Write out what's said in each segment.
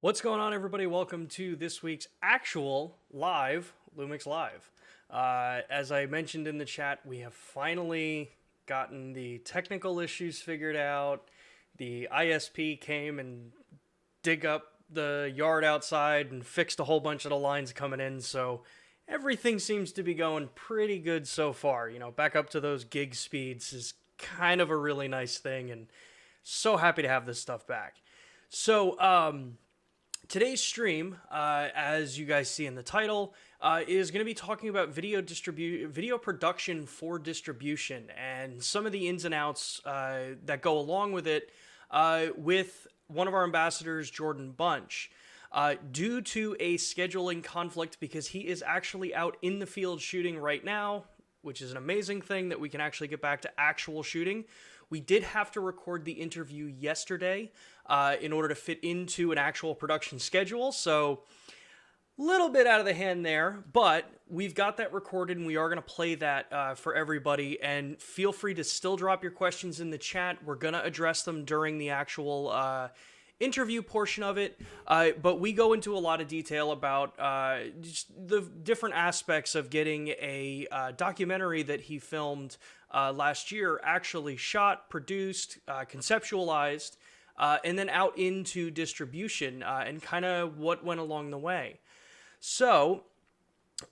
What's going on, everybody? Welcome to this week's actual live Lumix Live. As I mentioned in the chat, we have finally gotten the technical issues figured out. The ISP came and dig up the yard outside and fixed a whole bunch of the lines coming in, so everything seems to be going pretty good so far. You know, back up to those gig speeds is kind of a really nice thing, and so happy to have this stuff back. So, today's stream, as you guys see in the title, is going to be talking about video production for distribution and some of the ins and outs that go along with it with one of our ambassadors, Jordan Bunch. Due to a scheduling conflict, because he is actually out in the field shooting right now, which is an amazing thing that we can actually get back to actual shooting. We did have to record the interview yesterday in order to fit into an actual production schedule, so a little bit out of the hand there, but we've got that recorded and we are going to play that for everybody, and feel free to still drop your questions in the chat. We're going to address them during the actual interview portion of it, but we go into a lot of detail about just the different aspects of getting a documentary that he filmed last year actually shot, produced, conceptualized, and then out into distribution, and kind of what went along the way. So,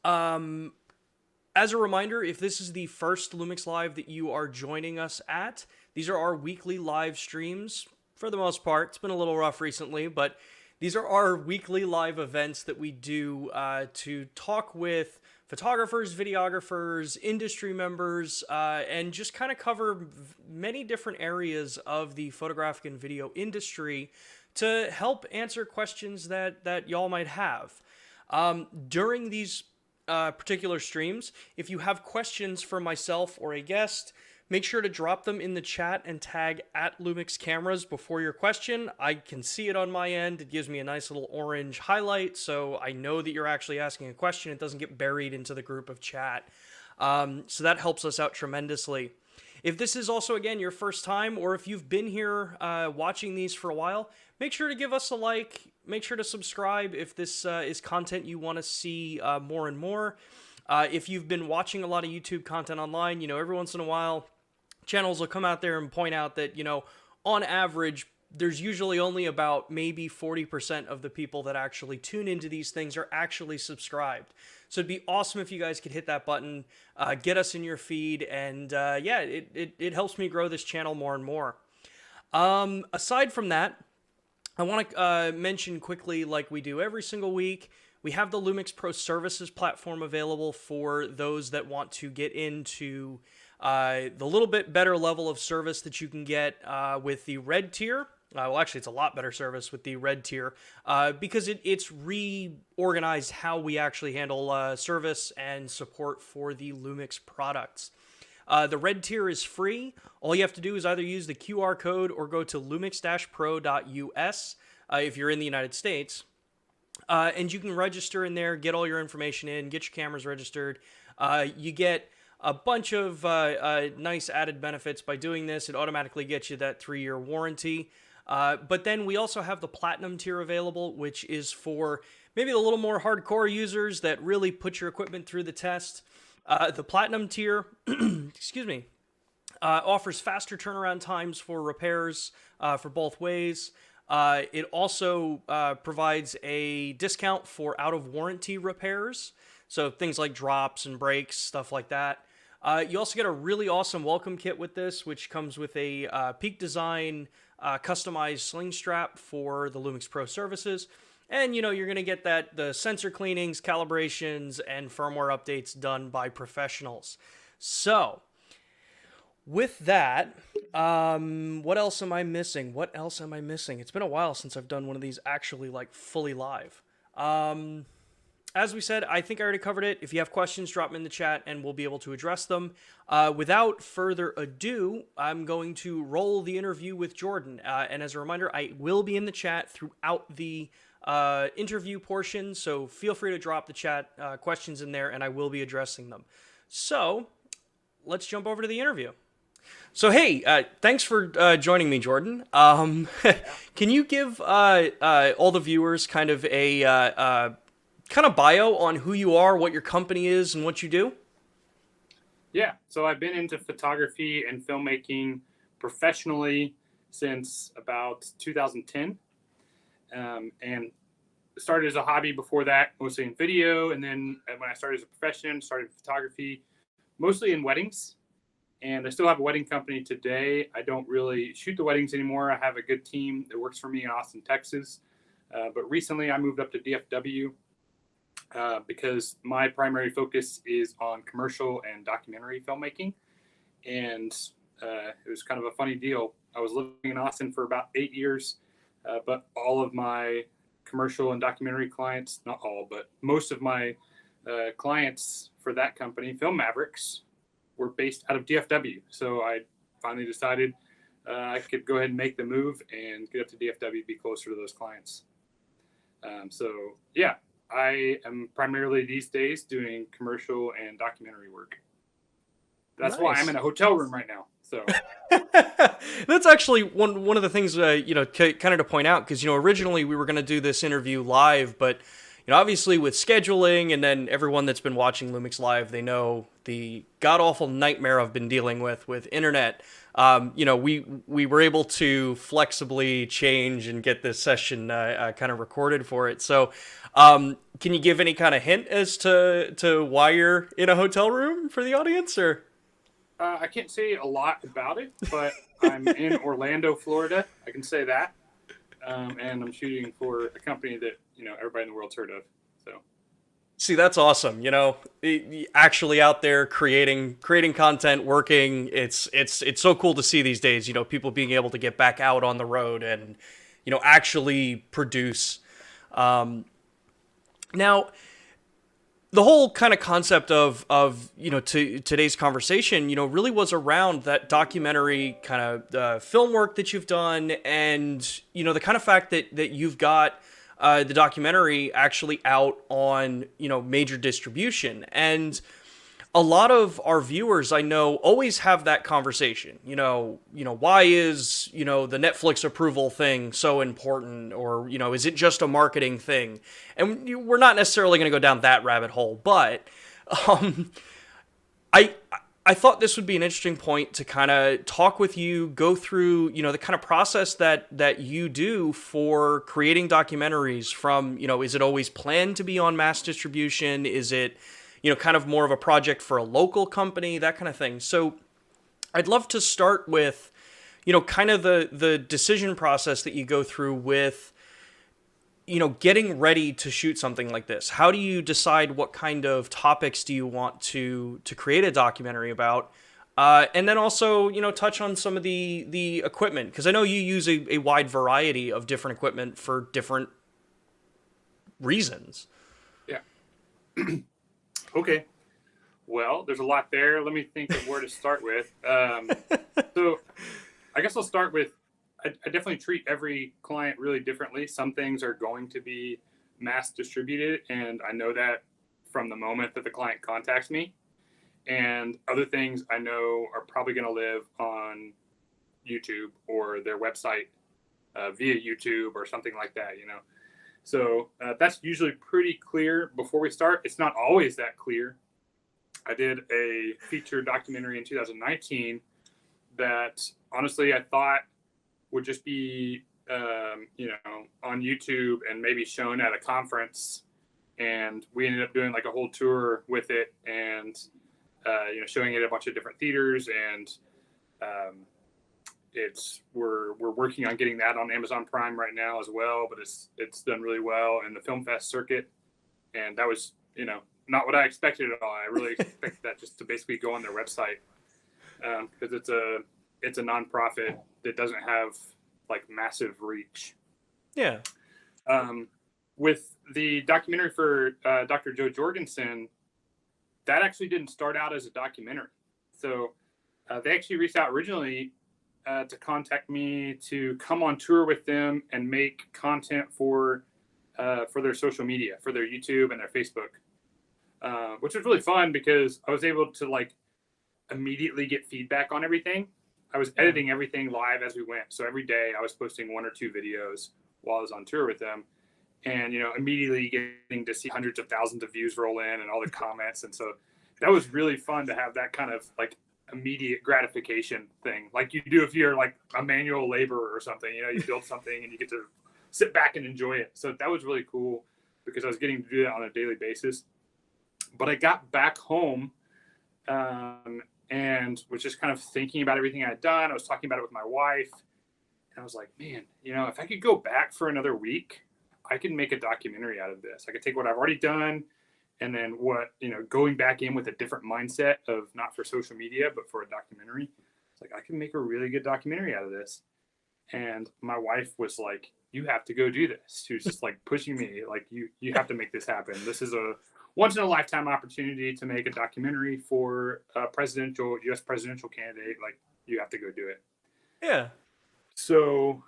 as a reminder, if this is the first Lumix Live that you are joining us at, these are our weekly live streams. For the most part, it's been a little rough recently, but these are our weekly live events that we do to talk with photographers, videographers, industry members, and just kind of cover many different areas of the photographic and video industry to help answer questions that y'all might have. During these particular streams, if you have questions for myself or a guest, make sure to drop them in the chat and tag @LumixCameras before your question. I can see it on my end. It gives me a nice little orange highlight, so I know that you're actually asking a question. It doesn't get buried into the group of chat. So that helps us out tremendously. If this is also, again, your first time, or if you've been here watching these for a while, make sure to give us a like. Make sure to subscribe if this is content you want to see more and more. If you've been watching a lot of YouTube content online, you know, every once in a while, channels will come out there and point out that, you know, on average, there's usually only about maybe 40% of the people that actually tune into these things are actually subscribed. So it'd be awesome if you guys could hit that button, get us in your feed, and yeah, it helps me grow this channel more and more. Aside from that, I want to mention quickly, like we do every single week, we have the Lumix Pro Services platform available for those that want to get into the little bit better level of service that you can get with the red tier. Well, actually, it's a lot better service with the red tier because it's reorganized how we actually handle service and support for the Lumix products. The red tier is free. All you have to do is either use the QR code or go to lumix-pro.us if you're in the United States. And you can register in there, get all your information in, get your cameras registered. You get a bunch of nice added benefits by doing this. It automatically gets you that 3-year warranty. But then we also have the Platinum tier available, which is for maybe a little more hardcore users that really put your equipment through the test. The Platinum tier, excuse me, offers faster turnaround times for repairs for both ways. It also provides a discount for out-of-warranty repairs, so things like drops and breaks, stuff like that. You also get a really awesome welcome kit with this, which comes with a Peak Design customized sling strap for the Lumix Pro Services. And, you know, you're going to get the sensor cleanings, calibrations, and firmware updates done by professionals. So, with that, what else am I missing? It's been a while since I've done one of these actually, like, fully live. As we said, I think I already covered it. If you have questions, drop them in the chat, and we'll be able to address them. Without further ado, I'm going to roll the interview with Jordan. And as a reminder, I will be in the chat throughout the interview portion, so feel free to drop the chat questions in there, and I will be addressing them. So, let's jump over to the interview. So hey, thanks for joining me, Jordan. Yeah. Can you give all the viewers kind of a kind of bio on who you are, what your company is, and what you do? Yeah. So I've been into photography and filmmaking professionally since about 2010, and started as a hobby before that, mostly in video. And then when I started as a profession, started photography mostly in weddings. And I still have a wedding company today. I don't really shoot the weddings anymore. I have a good team that works for me in Austin, Texas. But recently I moved up to DFW because my primary focus is on commercial and documentary filmmaking. And it was kind of a funny deal. I was living in Austin for about 8 years, but all of my commercial and documentary clients, not all, but most of my clients for that company, Film Mavericks, were based out of DFW. So I finally decided I could go ahead and make the move and get up to DFW, be closer to those clients. So yeah, I am primarily these days doing commercial and documentary work. That's why I'm Nice. in a hotel room right now. So That's actually one of the things kind of to point out because originally we were going to do this interview live, but obviously with scheduling and then everyone that's been watching Lumix Live, they know the god awful nightmare I've been dealing with internet. We were able to flexibly change and get this session kind of recorded for it. So, can you give any kind of hint as to why you're in a hotel room for the audience, or? I can't say a lot about it, but I'm in Orlando, Florida. I can say that, and I'm shooting for a company that everybody in the world's heard of. So See, that's awesome. Actually out there creating content, working. It's so cool to see these days. People being able to get back out on the road and actually produce. Now, the whole kind of concept of today's conversation really was around that documentary kind of film work that you've done, and the kind of fact that you've got the documentary actually out on major distribution. And a lot of our viewers, I know, always have that conversation. Why is the Netflix approval thing so important, or is it just a marketing thing? And we're not necessarily going to go down that rabbit hole, but um, I I thought this would be an interesting point to kind of talk with you, go through, the kind of process that you do for creating documentaries from, is it always planned to be on mass distribution? Is it, kind of more of a project for a local company, that kind of thing. So I'd love to start with, kind of the decision process that you go through with getting ready to shoot something like this. How do you decide what kind of topics do you want to create a documentary about? And then also, touch on some of the equipment, because I know you use a wide variety of different equipment for different reasons. yeah, okay. Well, there's a lot there. Let me think of where to start with. So I guess I'll start with I definitely treat every client really differently. Some things are going to be mass distributed, and I know that from the moment that the client contacts me. And other things I know are probably going to live on YouTube or their website via YouTube or something like that. So that's usually pretty clear before we start. It's not always that clear. I did a feature documentary in 2019 that honestly I thought would just be, on YouTube and maybe shown at a conference. And we ended up doing like a whole tour with it and, showing it at a bunch of different theaters. And we're working on getting that on Amazon Prime right now as well. But it's done really well in the film fest circuit. And that was, not what I expected at all. I really expected that just to basically go on their website because it's a nonprofit that doesn't have like massive reach. Yeah. With the documentary for Dr. Joe Jorgensen, that actually didn't start out as a documentary. So they actually reached out originally to contact me to come on tour with them and make content for their social media, for their YouTube and their Facebook, which was really fun because I was able to like immediately get feedback on everything. I was editing everything live as we went. So every day I was posting 1 or 2 videos while I was on tour with them, and immediately getting to see hundreds of thousands of views roll in and all the comments. And so that was really fun to have that kind of like immediate gratification thing, like you do if you're like a manual laborer or something. You build something and you get to sit back and enjoy it. So that was really cool because I was getting to do that on a daily basis. But I got back home and was just kind of thinking about everything I'd done. I was talking about it with my wife, and I was like, man, if I could go back for another week, I could make a documentary out of this. I could take what I've already done and then going back in with a different mindset of not for social media, but for a documentary. It's like, I can make a really good documentary out of this. And my wife was like, you have to go do this. She was just like pushing me, like, you have to make this happen. This is a once in a lifetime opportunity to make a documentary for a U.S. presidential candidate. Like, you have to go do it. Yeah. So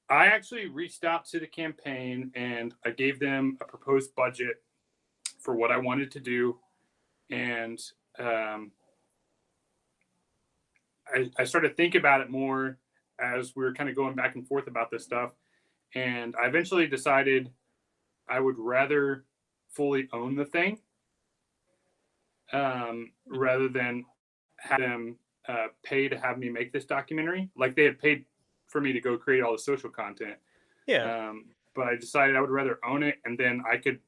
I actually reached out to the campaign and I gave them a proposed budget for what I wanted to do. And I started thinking about it more as we were kind of going back and forth about this stuff. And I eventually decided I would rather fully own the thing rather than have them pay to have me make this documentary. Like, they had paid for me to go create all the social content. Yeah. But I decided I would rather own it, and then I could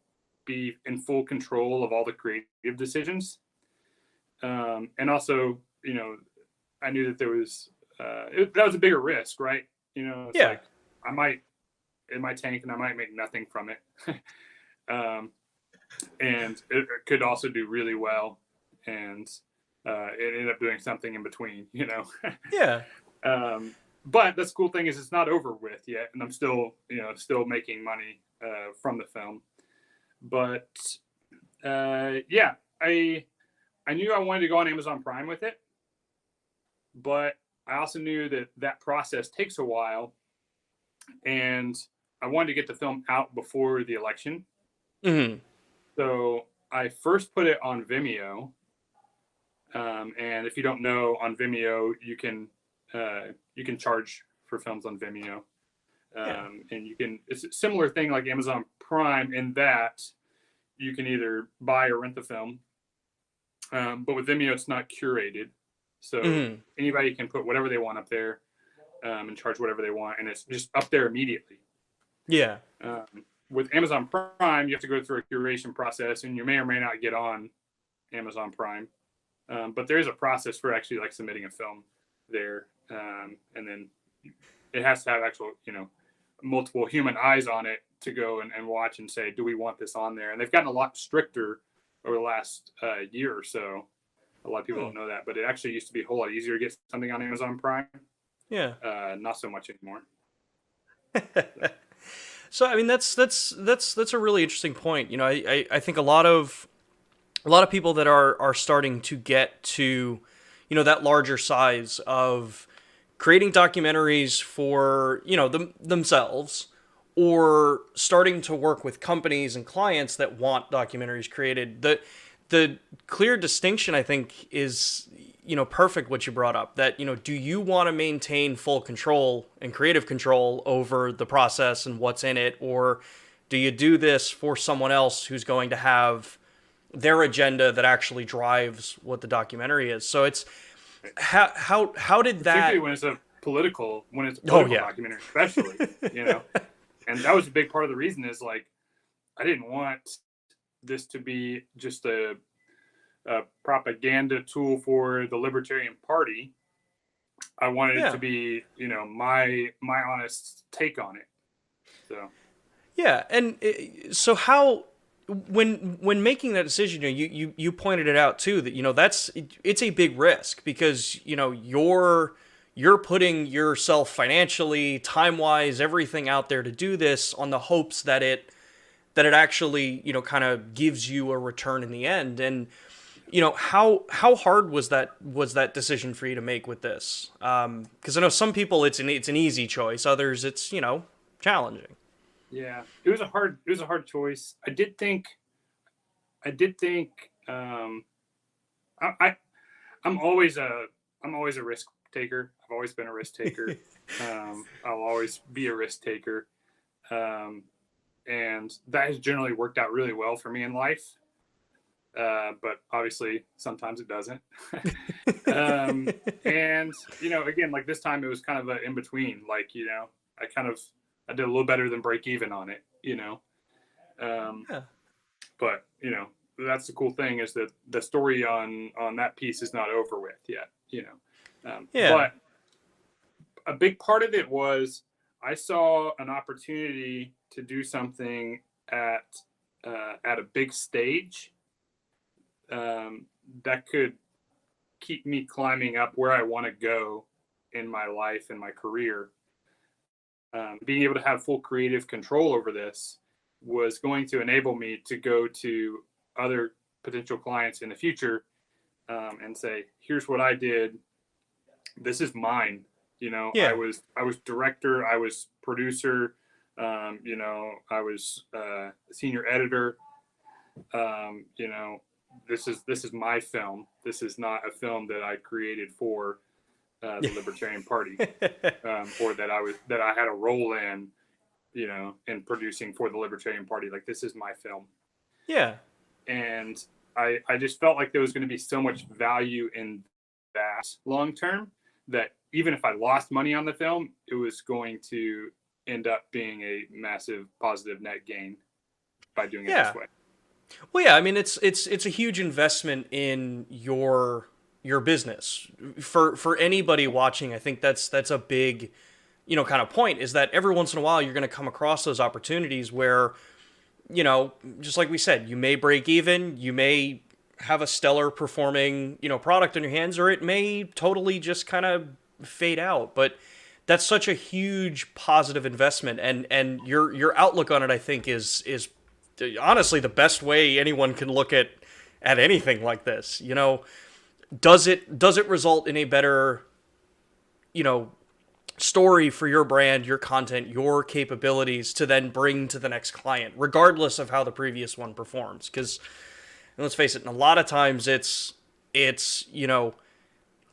be in full control of all the creative decisions. And also, I knew that there was that was a bigger risk, right? It's like I might in my tank and I might make nothing from it. And it could also do really well, and it ended up doing something in between, Yeah. But the cool thing is it's not over with yet, and I'm still making money from the film. But yeah, I knew I wanted to go on Amazon Prime with it, but I also knew that process takes a while, and I wanted to get the film out before the election. Mm-hmm. So I first put it on Vimeo, and if you don't know, on Vimeo you can charge for films on Vimeo, and it's a similar thing like Amazon Prime in that you can either buy or rent the film, but with Vimeo it's not curated, so anybody can put whatever they want up there and charge whatever they want, and it's just up there immediately. Yeah. With Amazon Prime, you have to go through a curation process, and you may or may not get on Amazon Prime. But there is a process for actually like submitting a film there. And then it has to have actual, multiple human eyes on it to go and watch and say, do we want this on there? And they've gotten a lot stricter over the last year or so. A lot of people don't know that, but it actually used to be a whole lot easier to get something on Amazon Prime. Yeah. Not so much anymore. So I mean that's a really interesting point. I think a lot of people that are starting to get to that larger size of creating documentaries for themselves, or starting to work with companies and clients that want documentaries created. The clear distinction, I think, is perfect what you brought up, that do you want to maintain full control and creative control over the process and what's in it, or do you do this for someone else who's going to have their agenda that actually drives what the documentary is? So it's how did that, particularly when it's a political documentary, especially, and that was a big part of the reason is like I didn't want this to be just a propaganda tool for the Libertarian Party. I wanted it to be, my honest take on it. So. Yeah. And so how, when making that decision, you pointed it out too, that, it's a big risk because, you're putting yourself financially, time-wise, everything out there to do this on the hopes that it actually, kind of gives you a return in the end. And, how hard was that decision for you to make with this? Because I know some people it's an easy choice, others it's challenging. Yeah, it was a hard choice. I did think. I'm always a risk taker. I've always been a risk taker. I'll always be a risk taker. And that has generally worked out really well for me in life. But obviously sometimes it doesn't. And, again, like this time it was kind of an in between, like, I did a little better than break even on it, Yeah. but, that's the cool thing is that the story on that piece is not over with yet, Yeah. But a big part of it was I saw an opportunity to do something at a big stage that could keep me climbing up where I want to go in my life and my career. Being able to have full creative control over this was going to enable me to go to other potential clients in the future and say, here's what I did. This is mine. Yeah. I was director, I was producer, I was senior editor. This is my film. This is not a film that I created for the Libertarian Party, or that I had a role in, in producing for the Libertarian Party. Like, this is my film. Yeah. And I just felt like there was going to be so much value in that long term that even if I lost money on the film, it was going to end up being a massive positive net gain by doing it this way. Well, yeah, I mean, it's a huge investment in your business. For anybody watching, I think that's a big, kind of point, is that every once in a while you're going to come across those opportunities where, just like we said, you may break even, you may have a stellar performing, product on your hands, or it may totally just kind of fade out. But that's such a huge positive investment, and your outlook on it, I think, is honestly the best way anyone can look at anything like this. Does it result in a better, story for your brand, your content, your capabilities to then bring to the next client, regardless of how the previous one performs? Because let's face it, a lot of times it's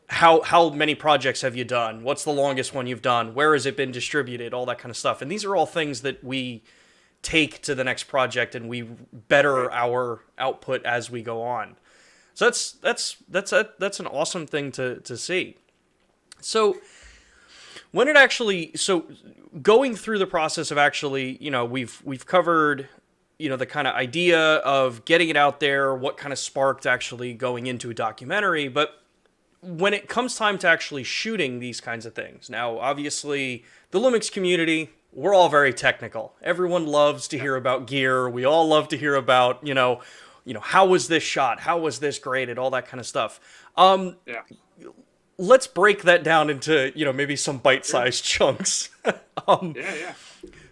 how many projects have you done? What's the longest one you've done? Where has it been distributed? All that kind of stuff. And these are all things that we take to the next project, and we better our output as we go on. So that's an awesome thing to see. So when it actually, going through the process of actually, we've covered, the kind of idea of getting it out there, what kind of sparked actually going into a documentary. But when it comes time to actually shooting these kinds of things, now, obviously, the Lumix community, we're all very technical. Everyone loves to hear about gear. We all love to hear about, how was this shot? How was this graded? All that kind of stuff. Let's break that down into, maybe some bite-sized chunks.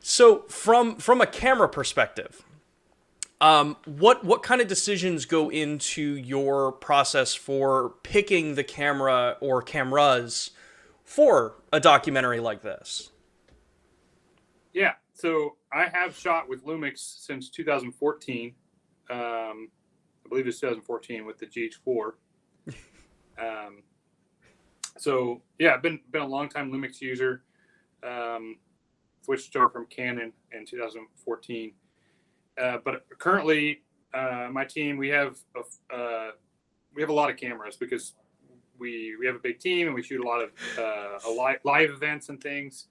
So from a camera perspective, what kind of decisions go into your process for picking the camera or cameras for a documentary like this? Yeah, so I have shot with Lumix since 2014. I believe it's 2014 with the GH4. So yeah, I've been a long time Lumix user. Switched over from Canon in 2014. But currently, my team, we have a lot of cameras because we have a big team and we shoot a lot of live events and things.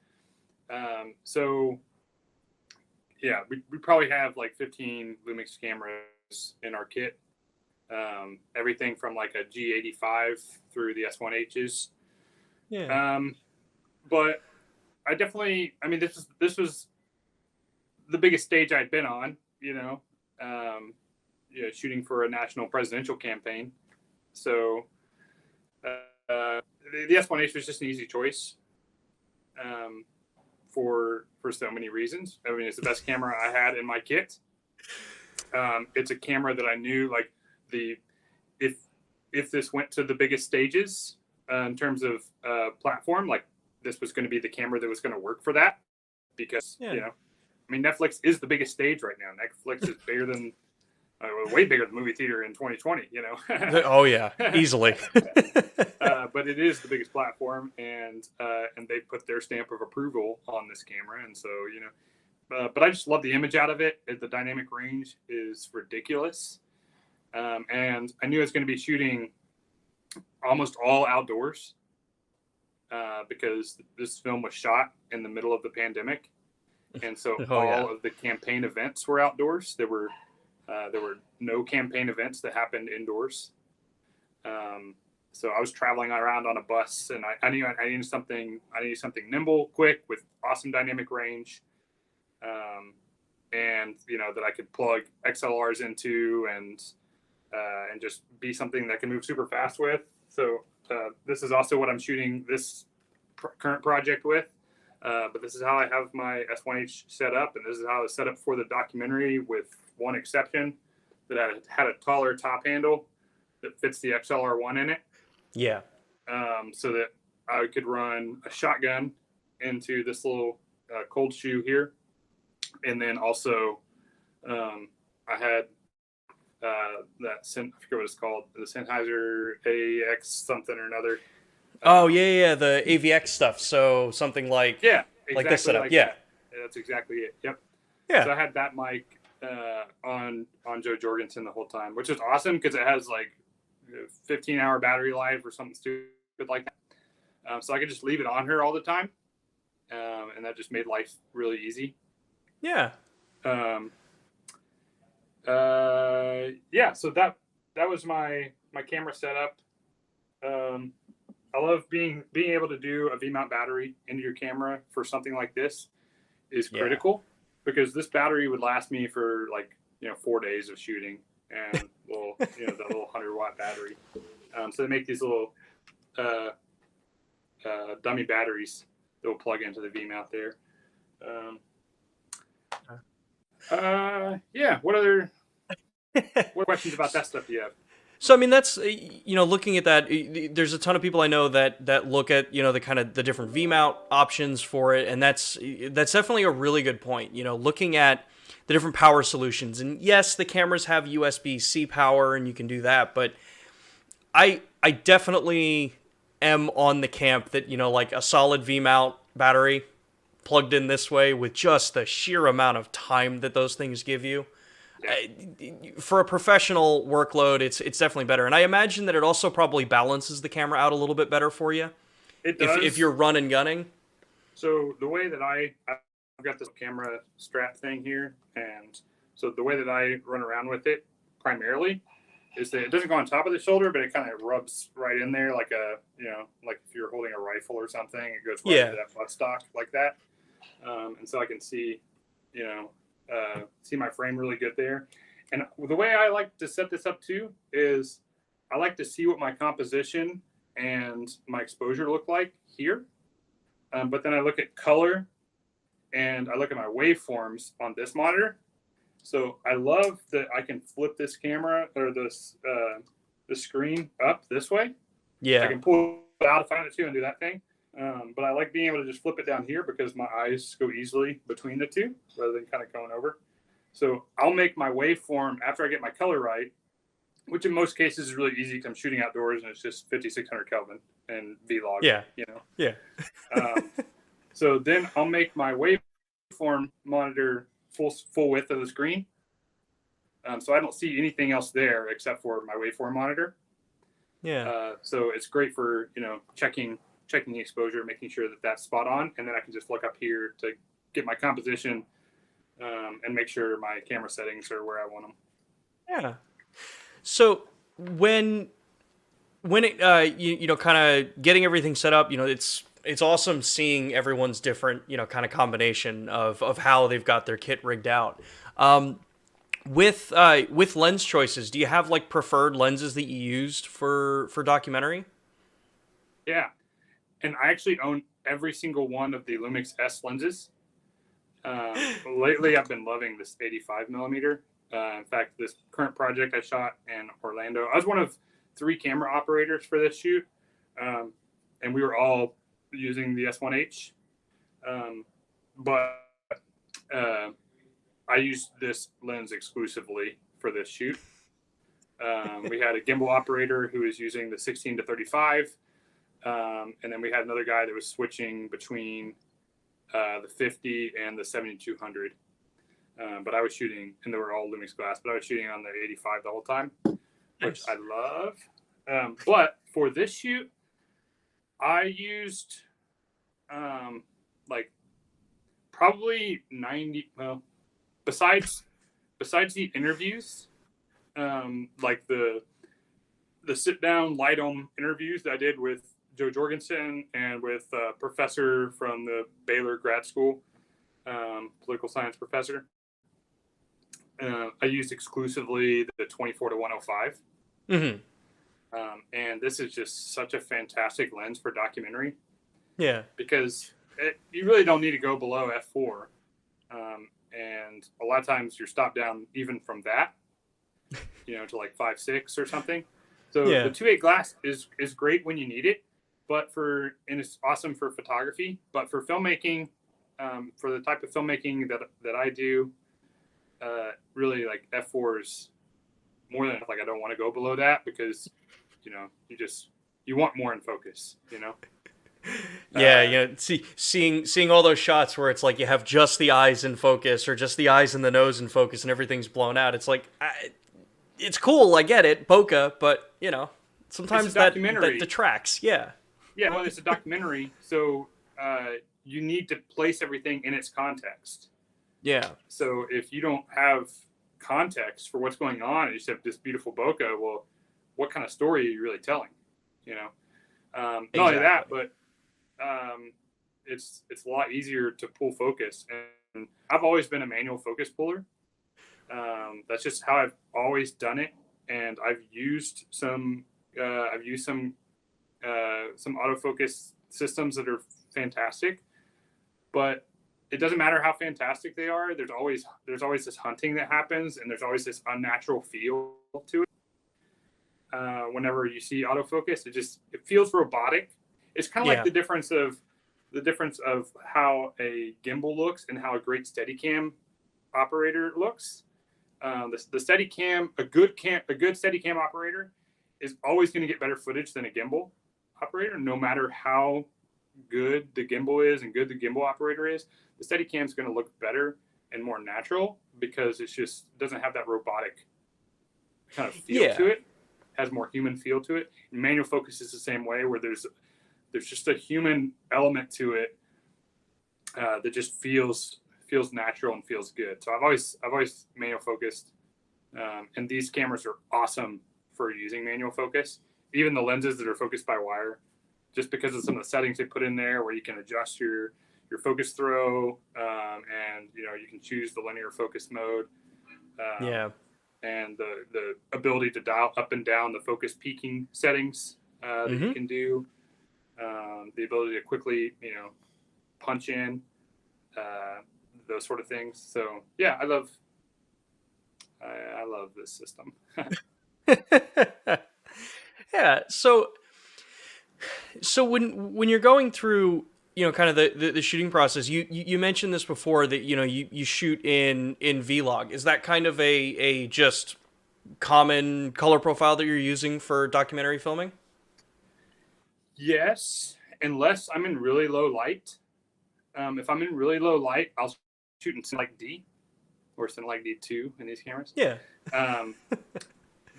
So yeah, we probably have like 15 Lumix cameras in our kit. Everything from like a G85 through the S1Hs. Yeah. But I definitely, this was the biggest stage I'd been on, shooting for a national presidential campaign. So the S1H was just an easy choice for so many reasons. It's the best camera I had in my kit. It's a camera that I knew, like, if this went to the biggest stages in terms of platform, like, this was going to be the camera that was going to work for that, because Netflix is the biggest stage right now. Netflix is bigger than way bigger than the movie theater in 2020. Oh yeah, easily. But it is the biggest platform, and they put their stamp of approval on this camera, and so but I just love the image out of it. The dynamic range is ridiculous, and I knew I was going to be shooting almost all outdoors because this film was shot in the middle of the pandemic, and so all of the campaign events were outdoors. There were no campaign events that happened indoors. So I was traveling around on a bus, and I knew I needed something nimble, quick, with awesome dynamic range, and that I could plug XLRs into and just be something that can move super fast with. So this is also what I'm shooting this current project with. But this is how I have my S1H set up, and this is how I was set up for the documentary, with one exception, that I had a taller top handle that fits the XLR1 in it. Yeah. So that I could run a shotgun into this little cold shoe here. And then also I had I forget what it's called, the Sennheiser AX something or another. The AVX stuff. So something like exactly like this setup. Like yeah, that's exactly it. Yep. Yeah. So I had that mic on Joe Jorgensen the whole time, which is awesome because it has like 15-hour battery life or something stupid like that. So I could just leave it on her all the time, and that just made life really easy. Yeah. So that was my camera setup. I love being able to do a V-mount battery into your camera for something like this is critical, because this battery would last me for 4 days of shooting, and the little 100-watt battery. So they make these little dummy batteries that will plug into the V-mount there. What questions about that stuff do you have? So I mean, that's looking at that, there's a ton of people I know that look at the kind of the different V-mount options for it, and that's definitely a really good point. Looking at the different power solutions, and yes, the cameras have USB-C power, and you can do that, but I definitely am on the camp that like a solid V-mount battery plugged in this way, with just the sheer amount of time that those things give you. For a professional workload, it's definitely better, and I imagine that it also probably balances the camera out a little bit better for you. It does. If you're run and gunning. So the way that I've got this camera strap thing here, and so the way that I run around with it primarily is that it doesn't go on top of the shoulder, but it kind of rubs right in there, like like if you're holding a rifle or something, it goes right into that buttstock like that, and so I can see my frame really good there. And the way I like to set this up too is I like to see what my composition and my exposure look like here. But then I look at color and I look at my waveforms on this monitor. So I love that I can flip this camera or this the screen up this way. Yeah. I can pull it out if I want to and do that thing. But I like being able to just flip it down here because my eyes go easily between the two rather than kind of going over. So I'll make my waveform after I get my color right, which in most cases is really easy because I'm shooting outdoors and it's just 5,600 Kelvin and V-Log. Yeah. Yeah. So then I'll make my waveform monitor full width of the screen. So I don't see anything else there except for my waveform monitor. Yeah. So it's great for, checking the exposure, making sure that that's spot on. And then I can just look up here to get my composition and make sure my camera settings are where I want them. Yeah. So when it, kind of getting everything set up, it's awesome seeing everyone's different, kind of combination of how they've got their kit rigged out. With lens choices, do you have like preferred lenses that you used for documentary? Yeah. And I actually own every single one of the Lumix S lenses. Lately, I've been loving this 85 millimeter. In fact, this current project I shot in Orlando, I was one of 3 camera operators for this shoot, and we were all using the S1H. But I used this lens exclusively for this shoot. We had a gimbal operator who was using the 16 to 35. And then we had another guy that was switching between the 50 and the 7200. But I was shooting, and they were all Lumix glass, but I was shooting on the 85 the whole time, which I love. But for this shoot, I used like probably 90, well, besides the interviews, like the sit down light-on interviews that I did with Joe Jorgensen and with a professor from the Baylor grad school, political science professor. I used exclusively the 24 to 105. Mm-hmm. And this is just such a fantastic lens for documentary. Yeah. Because you really don't need to go below f4. And a lot of times you're stopped down even from that, to like 5.6 or something. So the 2.8 glass is great when you need it, and it's awesome for photography. But for filmmaking, for the type of filmmaking that I do, really like f4 is more than enough. Like I don't want to go below that because you want more in focus. Seeing all those shots where it's like you have just the eyes in focus or just the eyes and the nose in focus and everything's blown out. It's like it's cool, I get it, bokeh, but sometimes that detracts. Yeah. Yeah, well, it's a documentary, so you need to place everything in its context. Yeah. So if you don't have context for what's going on, and you just have this beautiful bokeh, well, what kind of story are you really telling? Not only that, but it's a lot easier to pull focus. And I've always been a manual focus puller. That's just how I've always done it. And I've used some autofocus systems that are fantastic, but it doesn't matter how fantastic they are. There's always this hunting that happens, and there's always this unnatural feel to it. Whenever you see autofocus, it feels robotic. It's kind of like the difference of how a gimbal looks and how a great Steadicam operator looks. The Steadicam, a good Steadicam operator is always going to get better footage than a gimbal operator, no matter how good the gimbal is and good the gimbal operator is. The Steadicam is going to look better and more natural because it doesn't have that robotic kind of feel to it. Has more human feel to it. And manual focus is the same way, where there's just a human element to it that just feels natural and feels good. So I've always manual focused, and these cameras are awesome for using manual focus. Even the lenses that are focused by wire, just because of some of the settings they put in there, where you can adjust your focus throw, and you can choose the linear focus mode. And the ability to dial up and down the focus peaking settings that you can do, the ability to quickly punch in those sort of things. So yeah, I love this system. Yeah. So when you're going through kind of the shooting process, you mentioned this before that you shoot in Vlog. Is that kind of a just common color profile that you're using for documentary filming? Yes, unless I'm in really low light. If I'm in really low light, I'll shoot in Cinelec D or Cinelec D2 in these cameras. Yeah.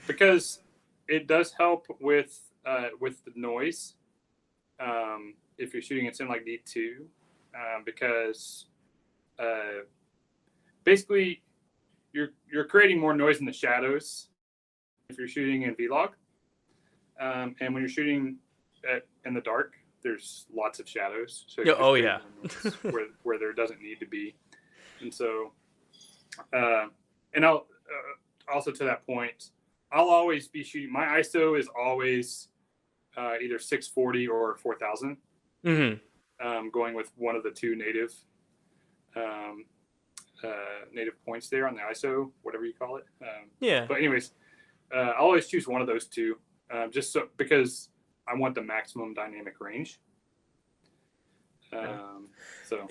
Because it does help with the noise. If you're shooting in Cinelec D2, because basically you're creating more noise in the shadows if you're shooting in Vlog, and when you're shooting in the dark, there's lots of shadows. So where there doesn't need to be, and so and I'll also to that point, I'll always be shooting. My ISO is always either 640 or 4000. Going with one of the two native points there on the ISO, whatever you call it. But anyways, I always choose one of those two, because I want the maximum dynamic range. So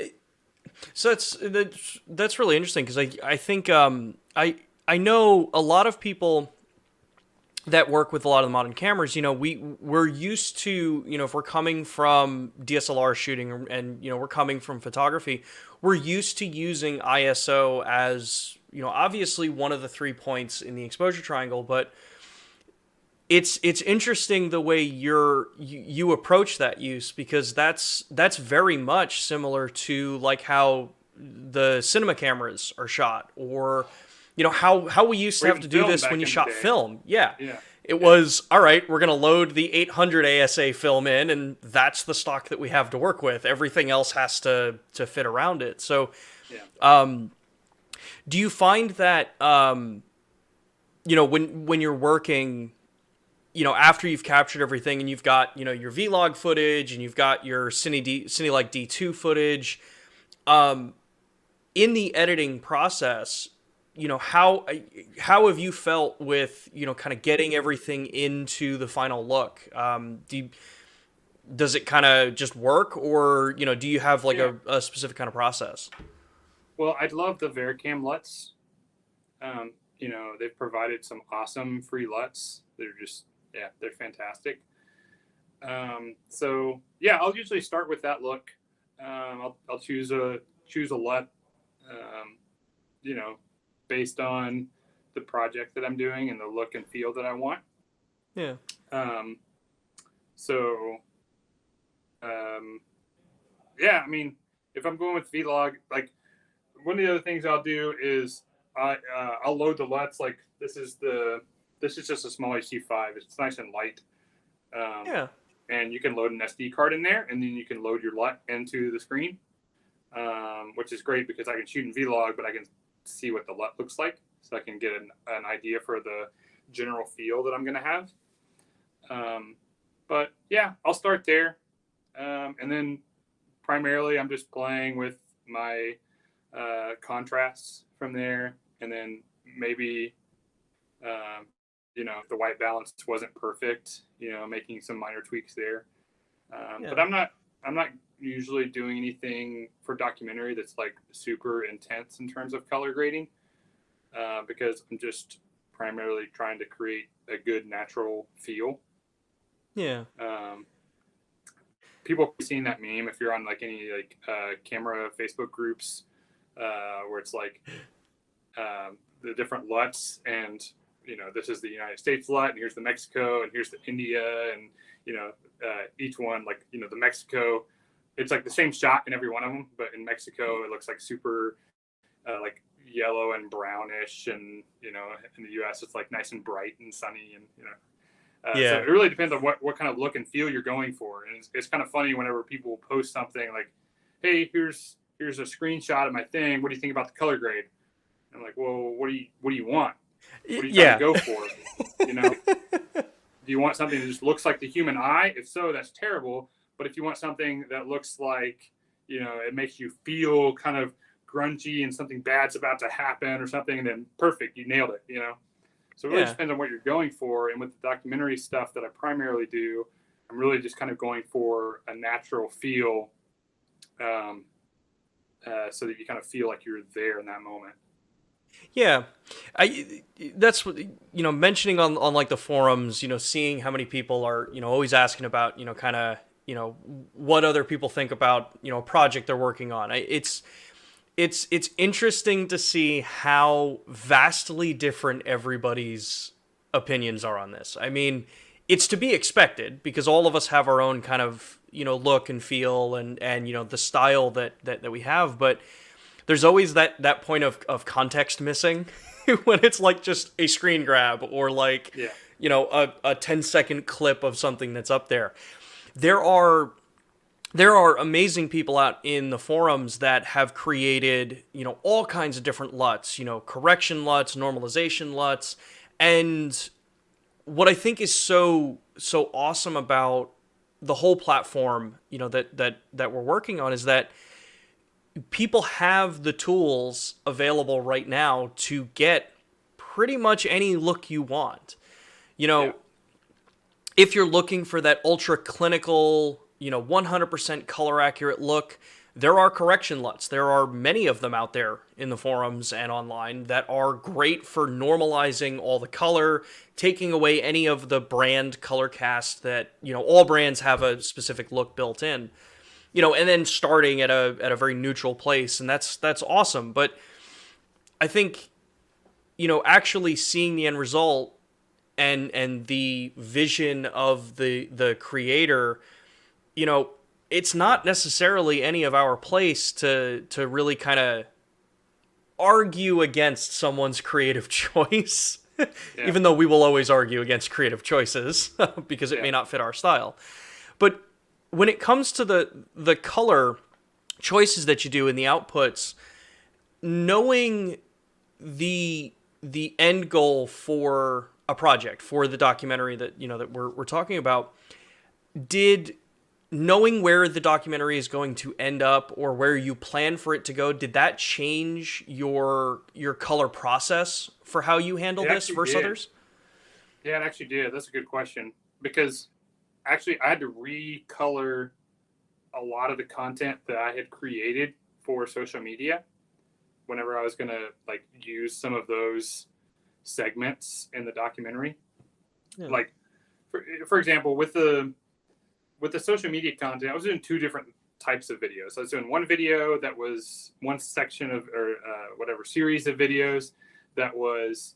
that's really interesting, because I think I know a lot of people that work with a lot of the modern cameras, we're used to, if we're coming from DSLR shooting and, we're coming from photography, we're used to using ISO as, obviously one of the 3 points in the exposure triangle, but it's interesting the way you approach that use, because that's very much similar to like how the cinema cameras are shot, or how we used to have to do this when you shot film. Yeah. It was, all right, we're going to load the 800 ASA film in, and that's the stock that we have to work with. Everything else has to fit around it. So do you find that when you're working, after you've captured everything and you've got, your vlog footage and you've got your Cine-like D2 footage, in the editing process, how have you felt with, kind of getting everything into the final look? Does it kind of just work, or, do you have like a specific kind of process? Well, I love the Vericam LUTs. They've provided some awesome free LUTs. They're just, they're fantastic. So yeah, I'll usually start with that look. I'll choose a LUT, based on the project that I'm doing and the look and feel that I want. Yeah. I mean, if I'm going with vlog, like one of the other things I'll do is I'll load the LUTs. Like this is just a small HD5. It's nice and light. And you can load an SD card in there, and then you can load your LUT into the screen, which is great because I can shoot in vlog, but I can see what the LUT looks like, so I can get an idea for the general feel that I'm going to have. But yeah, I'll start there. And then primarily I'm just playing with my contrasts from there. And then maybe, if the white balance wasn't perfect, making some minor tweaks there. But I'm not usually doing anything for documentary that's like super intense in terms of color grading, because I'm just primarily trying to create a good natural feel. People have seen that meme if you're on like any camera Facebook groups, where it's like the different LUTs, and this is the United States LUT, and here's the Mexico, and here's the India, and each one, like the Mexico, it's like the same shot in every one of them, but in Mexico it looks like super like yellow and brownish, and in the US it's like nice and bright and sunny, and so it really depends on what kind of look and feel you're going for. And it's kind of funny whenever people post something like, hey, here's a screenshot of my thing, what do you think about the color grade? I'm like, well, what do you want? What are you trying to go for? Do you want something that just looks like the human eye? If so, that's terrible. But if you want something that looks like, it makes you feel kind of grungy and something bad's about to happen or something, then perfect, you nailed it, So it really depends on what you're going for. And with the documentary stuff that I primarily do, I'm really just kind of going for a natural feel, so that you kind of feel like you're there in that moment. Yeah, that's what, mentioning on like the forums, seeing how many people are, always asking about, kind of, what other people think about, a project they're working on. It's interesting to see how vastly different everybody's opinions are on this. I mean, it's to be expected because all of us have our own kind of, look and feel and the style that we have, but there's always that point of context missing when it's like just a screen grab or like, a 10-second clip of something that's up there. There are amazing people out in the forums that have created, all kinds of different LUTs, correction LUTs, normalization LUTs. And what I think is so awesome about the whole platform, that we're working on is that people have the tools available right now to get pretty much any look you want. If you're looking for that ultra clinical, 100% color accurate look, there are correction LUTs. There are many of them out there in the forums and online that are great for normalizing all the color, taking away any of the brand color cast that, all brands have a specific look built in, and then starting at a very neutral place. And that's awesome. But I think, actually seeing the end result and the vision of the creator, it's not necessarily any of our place to really kind of argue against someone's creative choice, even though we will always argue against creative choices because it may not fit our style. But when it comes to the color choices that you do in the outputs, knowing the end goal for a project, for the documentary that that we're talking about, did knowing where the documentary is going to end up or where you plan for it to go, did that change your color process for how you handle this versus others? Yeah, it actually did. That's a good question, because actually I had to recolor a lot of the content that I had created for social media whenever I was going to use some of those segments in the documentary. Yeah. Like for example, with the social media content, I was doing two different types of videos. I was doing one video that was one section of, or whatever, series of videos that was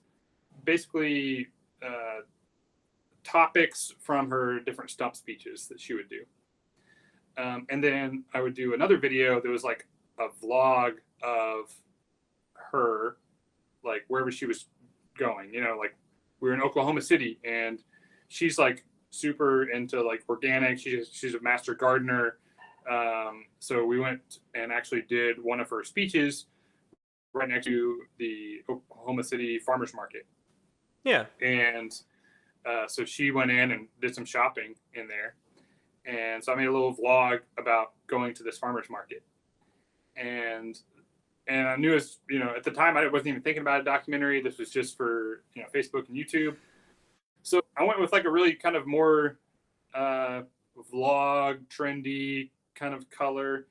basically topics from her different stump speeches that she would do. And then I would do another video that was like a vlog of her, like wherever she was going. Like we were in Oklahoma City and she's like super into like organic. She's a master gardener. So we went and actually did one of her speeches right next to the Oklahoma City farmers market. Yeah. And so she went in and did some shopping in there. And so I made a little vlog about going to this farmers market. And I knew it was, at the time I wasn't even thinking about a documentary. This was just for, Facebook and YouTube. So I went with like a really kind of more vlog, trendy kind of color,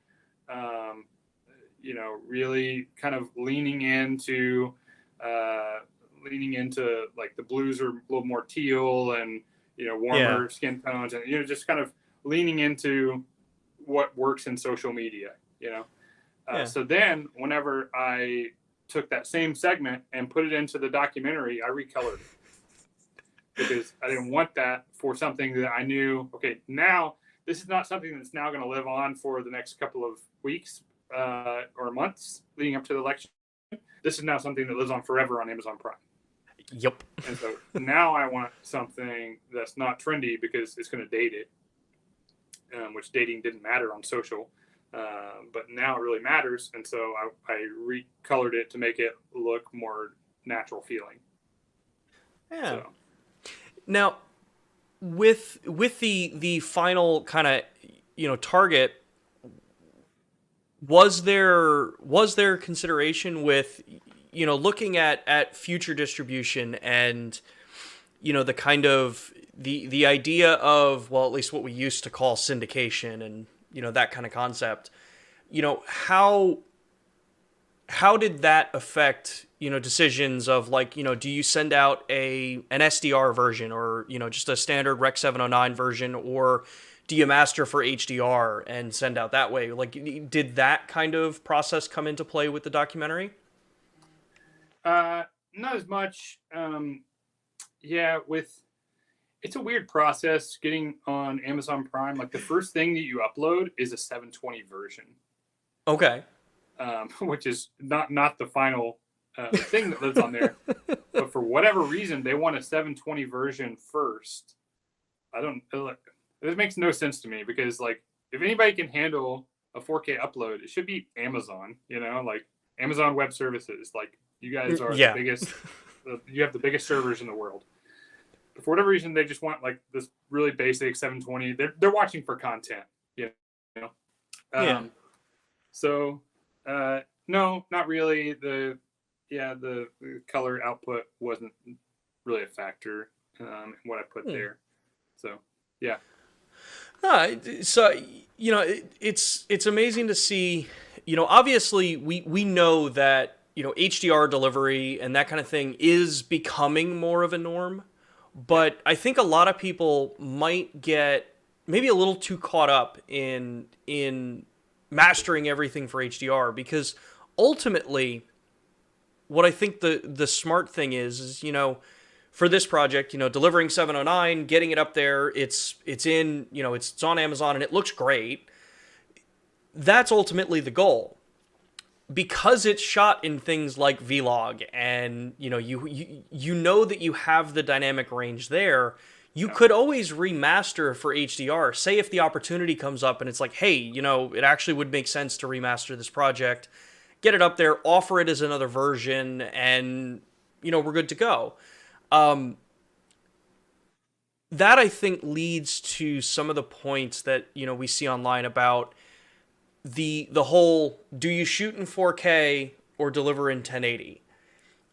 really kind of leaning into like the blues are a little more teal and, warmer skin tones and, just kind of leaning into what works in social media, So then whenever I took that same segment and put it into the documentary, I recolored it. Because I didn't want that for something that I knew, okay, now this is not something that's now going to live on for the next couple of weeks or months leading up to the election. This is now something that lives on forever on Amazon Prime. Yep. And so now I want something that's not trendy because it's going to date it, which dating didn't matter on social. But now it really matters. And so I recolored it to make it look more natural feeling. Yeah. So. Now, with the final kind of target, was there consideration with looking at future distribution and the kind of the idea of, well, at least what we used to call syndication and that kind of concept, how did that affect decisions of like, do you send out an SDR version or, just a standard Rec 709 version, or do you master for HDR and send out that way? Like, did that kind of process come into play with the documentary? Not as much. It's a weird process getting on Amazon Prime. Like the first thing that you upload is a 720 version. Okay. Which is not the final thing that lives on there. But for whatever reason, they want a 720 version first. It makes no sense to me because like if anybody can handle a 4K upload, it should be Amazon, like Amazon Web Services. Like you guys are the biggest, you have the biggest servers in the world. But for whatever reason, they just want like this really basic 720. They're watching for content, So no, not really. The color output wasn't really a factor in what I put there. So yeah. No, so it's amazing to see. Obviously we know that HDR delivery and that kind of thing is becoming more of a norm, Yeah. but I think a lot of people might get maybe a little too caught up in mastering everything for HDR, because ultimately what I think the smart thing is for this project, delivering 709, getting it up there, it's on Amazon and it looks great. That's ultimately the goal. Because it's shot in things like Vlog, and you know that you have the dynamic range there, you Yeah. could always remaster for HDR. Say if the opportunity comes up and it's like, hey, it actually would make sense to remaster this project, get it up there, offer it as another version, and we're good to go. That I think leads to some of the points that we see online about the whole, do you shoot in 4K or deliver in 1080?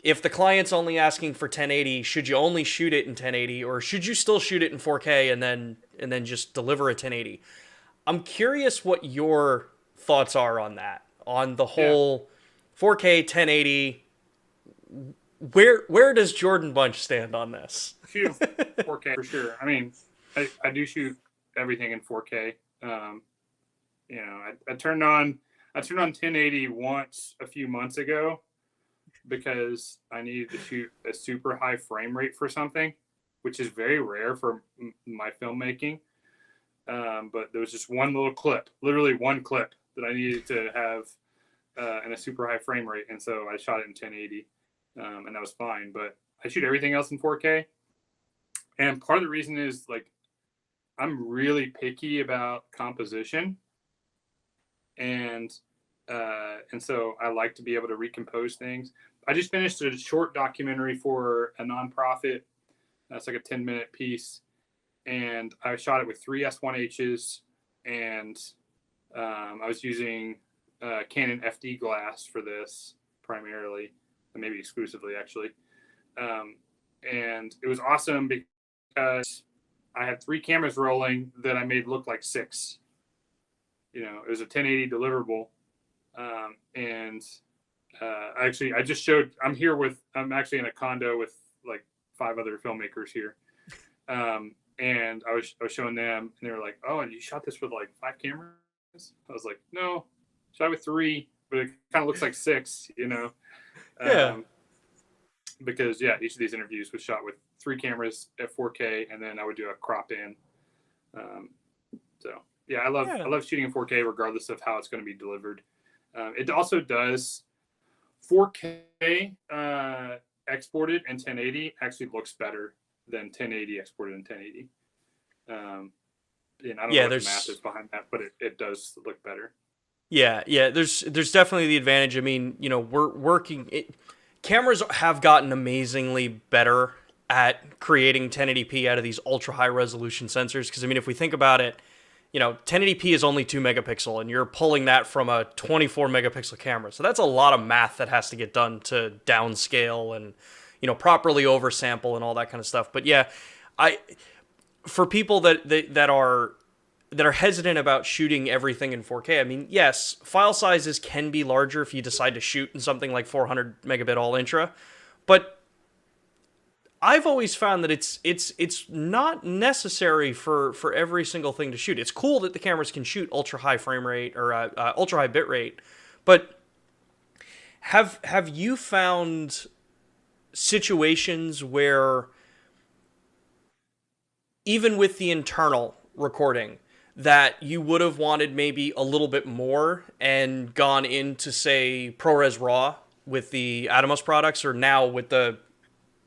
If the client's only asking for 1080, should you only shoot it in 1080, or should you still shoot it in 4K and then just deliver a 1080? I'm curious what your thoughts are on that, on the Yeah. whole 4K 1080. Where does Jordan Bunch stand on this? Shoot 4K for sure. I mean, I do shoot everything in 4K. I turned on 1080 once a few months ago because I needed to shoot a super high frame rate for something, which is very rare for my filmmaking. But there was just one little clip, literally one clip that I needed to have in a super high frame rate, and so I shot it in 1080, and that was fine. But I shoot everything else in 4K, and part of the reason is like I'm really picky about composition, and so I like to be able to recompose things. I just finished a short documentary for a nonprofit. That's like a 10-minute piece, and I shot it with 3 S1Hs, and I was using Canon FD glass for this primarily, and maybe exclusively actually. And it was awesome because I had 3 cameras rolling that I made look like 6. It was a 1080 deliverable. And actually, I just showed, I'm actually in a condo with like 5 other filmmakers here. And I was showing them, and they were like, "Oh, and you shot this with like 5 cameras?" I was like, "No, shot with 3, but it kind of looks like 6, Yeah. Because yeah, each of these interviews was shot with 3 cameras at 4K, and then I would do a crop in. So yeah, I love shooting in 4K regardless of how it's going to be delivered. It also does 4K exported in 1080 actually looks better than 1080 exported in 1080. And I don't know what the math is behind that, but it does look better. Yeah, there's definitely the advantage. I mean, we're working. Cameras have gotten amazingly better at creating 1080p out of these ultra high resolution sensors. Because I mean, if we think about it, 1080p is only 2 megapixel, and you're pulling that from a 24 megapixel camera. So that's a lot of math that has to get done to downscale and properly oversample and all that kind of stuff. But yeah, for people that are hesitant about shooting everything in 4K, I mean, yes, file sizes can be larger if you decide to shoot in something like 400 megabit all intra, but I've always found that it's not necessary for every single thing to shoot. It's cool that the cameras can shoot ultra high frame rate or ultra high bit rate, but have you found situations where even with the internal recording that you would have wanted maybe a little bit more and gone into, say, ProRes RAW with the Atomos products, or now with the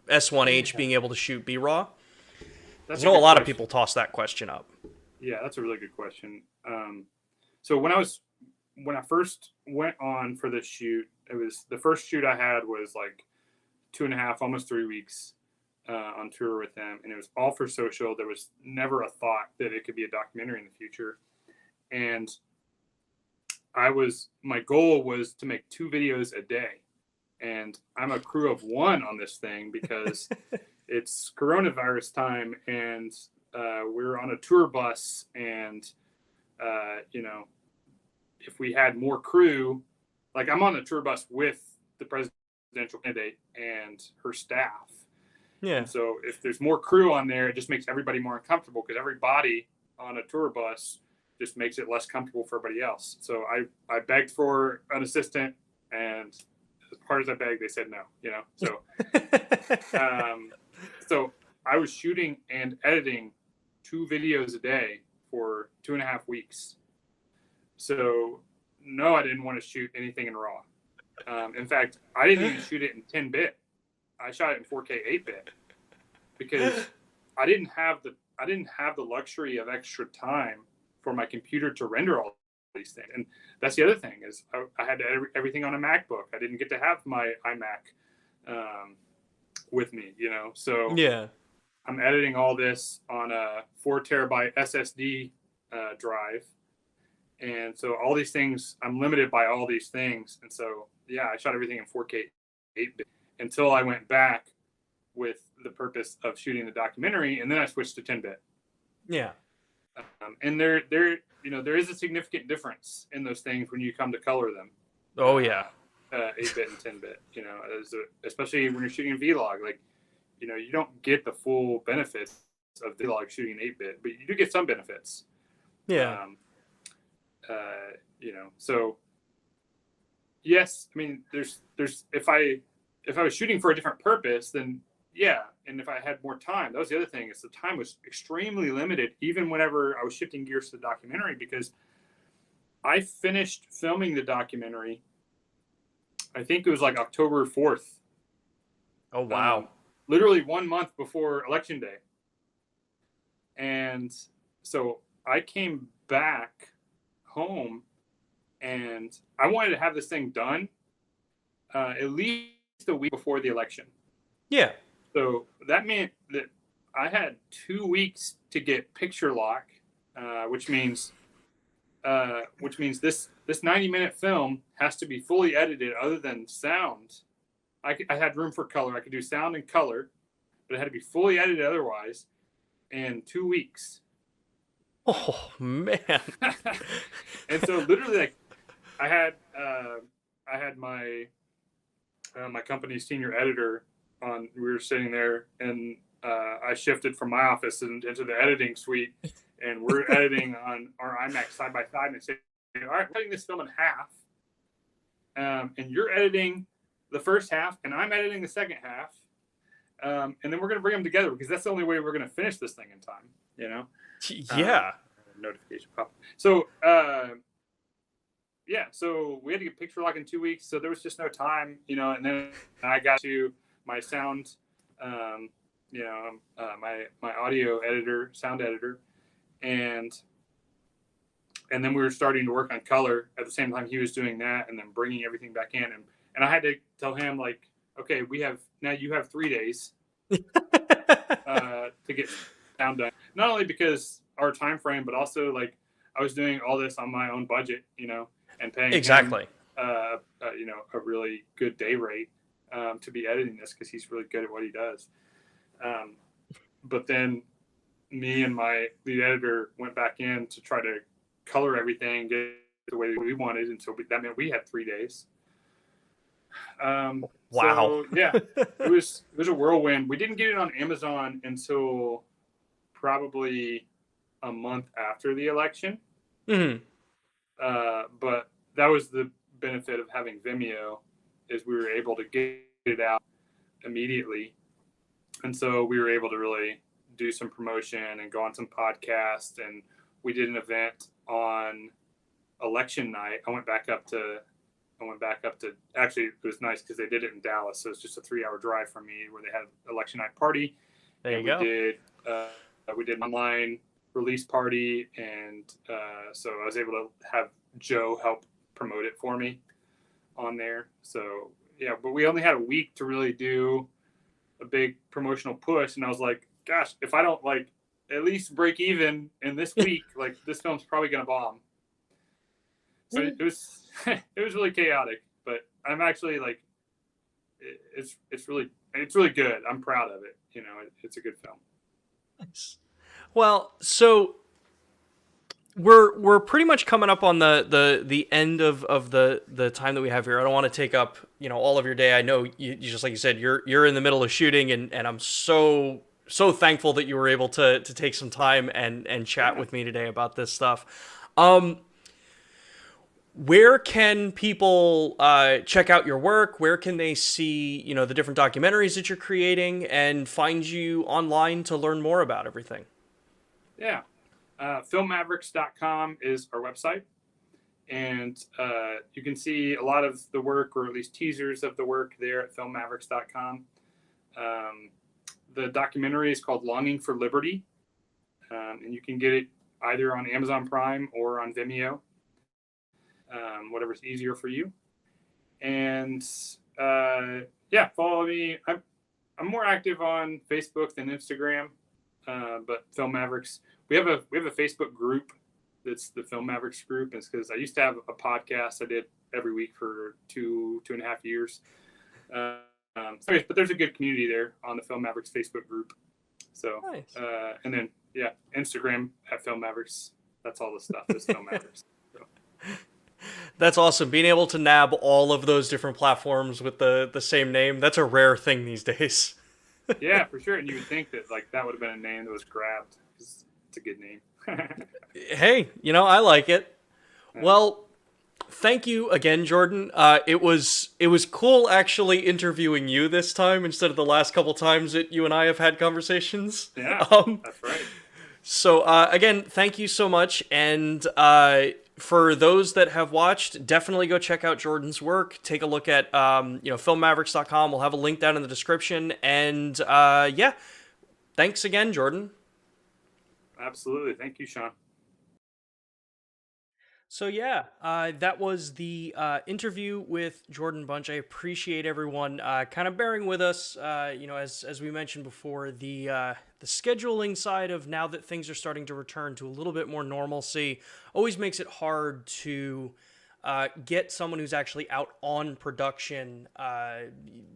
S1H being able to shoot B-RAW? I know a lot of people toss that question up. Yeah, that's a really good question. So when I first went on for this shoot, it was the first shoot I had was like 2.5, almost 3 weeks on tour with them, and it was all for social. There was never a thought that it could be a documentary in the future, and my goal was to make 2 videos a day, and I'm a crew of 1 on this thing because it's coronavirus time, and we were on a tour bus, and if we had more crew, like I'm on the tour bus with the presidential candidate and her staff. Yeah. And so if there's more crew on there, it just makes everybody more uncomfortable, because everybody on a tour bus just makes it less comfortable for everybody else. So I begged for an assistant, and as hard as I begged, they said no, So, so I was shooting and editing 2 videos a day for 2.5 weeks. So no, I didn't want to shoot anything in RAW. In fact, I didn't even shoot it in 10-bit. I shot it in 4K 8-bit, because I didn't have the luxury of extra time for my computer to render all these things. And that's the other thing, is I had everything on a MacBook. I didn't get to have my iMac with me, So yeah. I'm editing all this on a 4 terabyte SSD drive. And so all these things, I'm limited by all these things. And so, I shot everything in 4K 8-bit until I went back with the purpose of shooting the documentary. And then I switched to 10-bit. Yeah. And there is a significant difference in those things when you come to color them. Oh yeah. 8-bit and 10-bit, especially when you're shooting vlog, like, you don't get the full benefits of vlog shooting 8-bit, but you do get some benefits. Yeah. So yes, I mean, there's if I was shooting for a different purpose, then yeah. And if I had more time, that was the other thing, is the time was extremely limited, even whenever I was shifting gears to the documentary, because I finished filming the documentary, I think it was like October 4th. Oh, wow. Literally 1 month before Election Day. And so I came back home, and I wanted to have this thing done at least a week before the election. Yeah. So that meant that I had 2 weeks to get picture lock, which means this 90-minute film has to be fully edited other than sound. I had room for color. I could do sound and color, but it had to be fully edited otherwise in 2 weeks. Oh man. And so literally, like, I had my my company's senior editor on. We were sitting there, and I shifted from my office into the editing suite, and we're editing on our iMac side by side, and I said, all right, we're cutting this film in half, and you're editing the first half, and I'm editing the second half, and then we're going to bring them together, because that's the only way we're going to finish this thing in time, Yeah. Notification pop. So, so we had to get picture lock in 2 weeks, so there was just no time, and then I got to my sound, my audio editor, sound editor, and then we were starting to work on color at the same time he was doing that, and then bringing everything back in, and I had to tell him, like, okay, you have 3 days to get sound done. Not only because our time frame, but also, like, I was doing all this on my own budget, and paying exactly him, a really good day rate to be editing this, because he's really good at what he does. But then me and my lead editor went back in to try to color everything, get it the way we wanted, and so that meant we had 3 days. Wow. So, yeah, it was a whirlwind. We didn't get it on Amazon until probably a month after the election. Mm-hmm. But that was the benefit of having Vimeo, is we were able to get it out immediately. And so we were able to really do some promotion and go on some podcasts. And we did an event on election night. I went back up to, actually, it was nice because they did it in Dallas. So it's just a 3-hour drive from me, where they had an election night party. There you go. We did an online release party. And so I was able to have Joe help promote it for me on there. So, yeah, but we only had a week to really do a big promotional push. And I was like, gosh, if I don't, like, at least break even in this week, like, this film's probably going to bomb. So it was really chaotic, but I'm actually, like, it's really good. I'm proud of it. It's a good film. Nice. Well, so we're pretty much coming up on the end of the time that we have here. I don't want to take up, all of your day. I know you just like you said, you're in the middle of shooting, and I'm so thankful that you were able to take some time and chat with me today about this stuff. Where can people check out your work? Where can they see, the different documentaries that you're creating and find you online to learn more about everything? Yeah. Filmmavericks.com is our website. And you can see a lot of the work, or at least teasers of the work, there at filmmavericks.com. The documentary is called Longing for Liberty. And you can get it either on Amazon Prime or on Vimeo. Whatever's easier for you. And follow me. I'm more active on Facebook than Instagram, but Film Mavericks. We have a Facebook group that's the Film Mavericks group. It's because I used to have a podcast I did every week for two and a half years. But there's a good community there on the Film Mavericks Facebook group. So Nice. And then Instagram at Film Mavericks. That's all the stuff is Film Mavericks. So. That's awesome. Being able to nab all of those different platforms with the same name, that's a rare thing these days. Yeah, for sure. And you would think that that would have been a name that was grabbed. It's a good name. Hey, I like it. Well, thank you again, Jordan. It was cool actually interviewing you this time instead of the last couple times that you and I have had conversations. Yeah, that's right. So again, thank you so much. And for those that have watched, definitely go check out Jordan's work. Take a look at filmmavericks.com. We'll have a link down in the description. And thanks again, Jordan. Absolutely. Thank you, Sean. So that was the interview with Jordan Bunch. I appreciate everyone kind of bearing with us. As we mentioned before, the scheduling side of now that things are starting to return to a little bit more normalcy always makes it hard to get someone who's actually out on production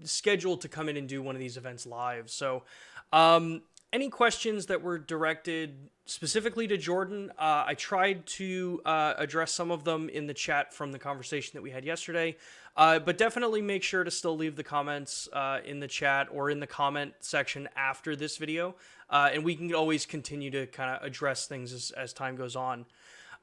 scheduled to come in and do one of these events live. So any questions that were directed specifically to Jordan, I tried to address some of them in the chat from the conversation that we had yesterday, but definitely make sure to still leave the comments in the chat or in the comment section after this video, and we can always continue to kind of address things as time goes on.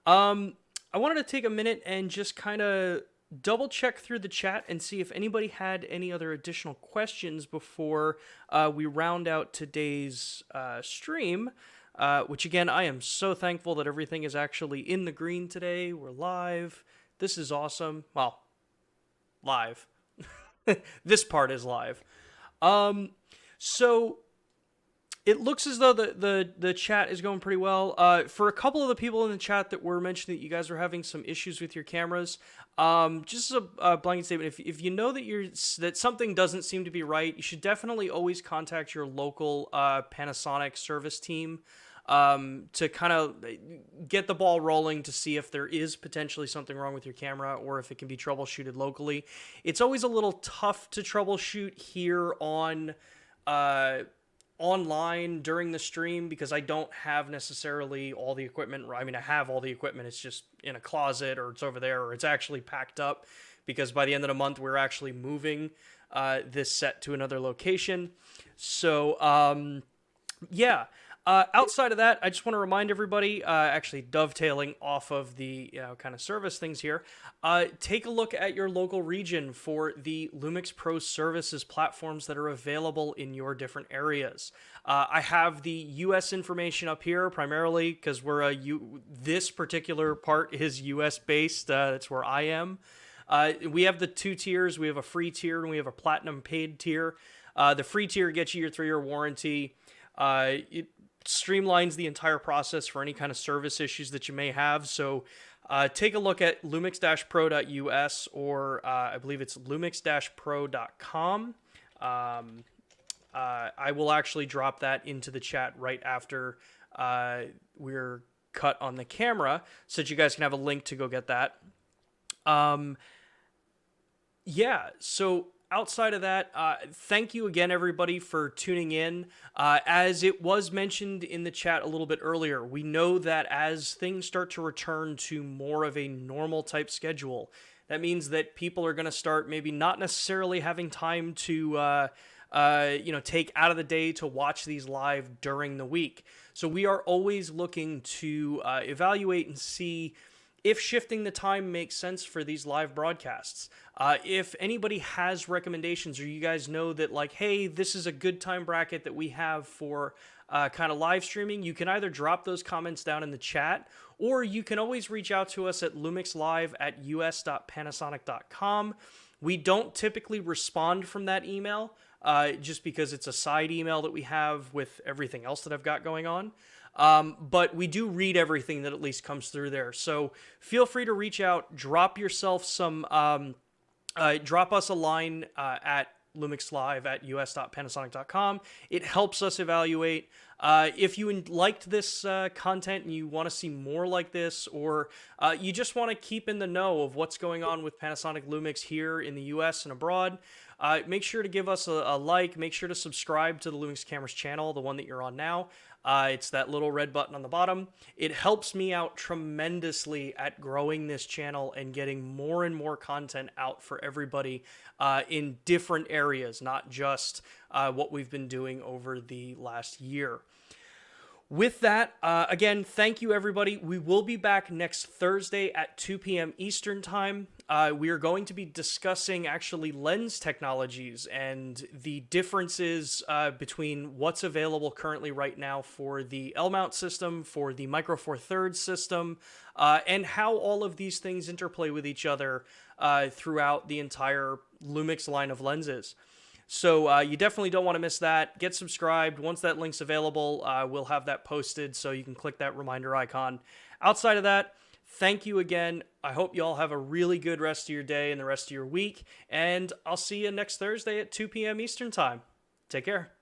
I wanted to take a minute and just kind of double check through the chat and see if anybody had any other additional questions before we round out today's stream, which again, I am so thankful that everything is actually in the green today. We're live. This is awesome. Well, live. This part is live. So it looks as though the chat is going pretty well. For a couple of the people in the chat that were mentioning that you guys were having some issues with your cameras, just as a blanket statement, if you know that something doesn't seem to be right, you should definitely always contact your local Panasonic service team to kind of get the ball rolling to see if there is potentially something wrong with your camera or if it can be troubleshooted locally. It's always a little tough to troubleshoot here on online during the stream because I don't have necessarily all the equipment. I mean, I have all the equipment. It's just in a closet or it's over there or it's actually packed up because by the end of the month, we're actually moving this set to another location. So, outside of that, I just want to remind everybody, actually dovetailing off of the kind of service things here, take a look at your local region for the Lumix Pro services platforms that are available in your different areas. I have the U.S. information up here primarily because this particular part is U.S. based. That's where I am. We have the two tiers. We have a free tier and we have a platinum paid tier. The free tier gets you your 3-year warranty. It streamlines the entire process for any kind of service issues that you may have. So take a look at lumix-pro.us or I believe it's lumix-pro.com. I will actually drop that into the chat right after we're cut on the camera so that you guys can have a link to go get that. So outside of that, thank you again, everybody, for tuning in. As it was mentioned in the chat a little bit earlier, we know that as things start to return to more of a normal type schedule, that means that people are going to start maybe not necessarily having time to take out of the day to watch these live during the week. So we are always looking to evaluate and see if shifting the time makes sense for these live broadcasts. If anybody has recommendations, or you guys know that, like, hey, this is a good time bracket that we have for kind of live streaming, you can either drop those comments down in the chat, or you can always reach out to us at lumixlive@us.panasonic.com. We don't typically respond from that email, just because it's a side email that we have with everything else that I've got going on. But we do read everything that at least comes through there. So feel free to reach out, drop yourself some, drop us a line at lumixlive@us.panasonic.com. It helps us evaluate. If you liked this content and you want to see more like this, or you just want to keep in the know of what's going on with Panasonic Lumix here in the US and abroad, make sure to give us a like. Make sure to subscribe to the Lumix Cameras channel, the one that you're on now. It's that little red button on the bottom. It helps me out tremendously at growing this channel and getting more and more content out for everybody in different areas, not just what we've been doing over the last year. With that, again, thank you, everybody. We will be back next Thursday at 2 p.m. Eastern Time. We are going to be discussing actually lens technologies and the differences between what's available currently right now for the L-mount system, for the Micro Four Thirds system, and how all of these things interplay with each other throughout the entire Lumix line of lenses. So you definitely don't want to miss that. Get subscribed. Once that link's available, we'll have that posted, so you can click that reminder icon. Outside of that, thank you again. I hope you all have a really good rest of your day and the rest of your week, and I'll see you next Thursday at 2 p.m. Eastern Time. Take care.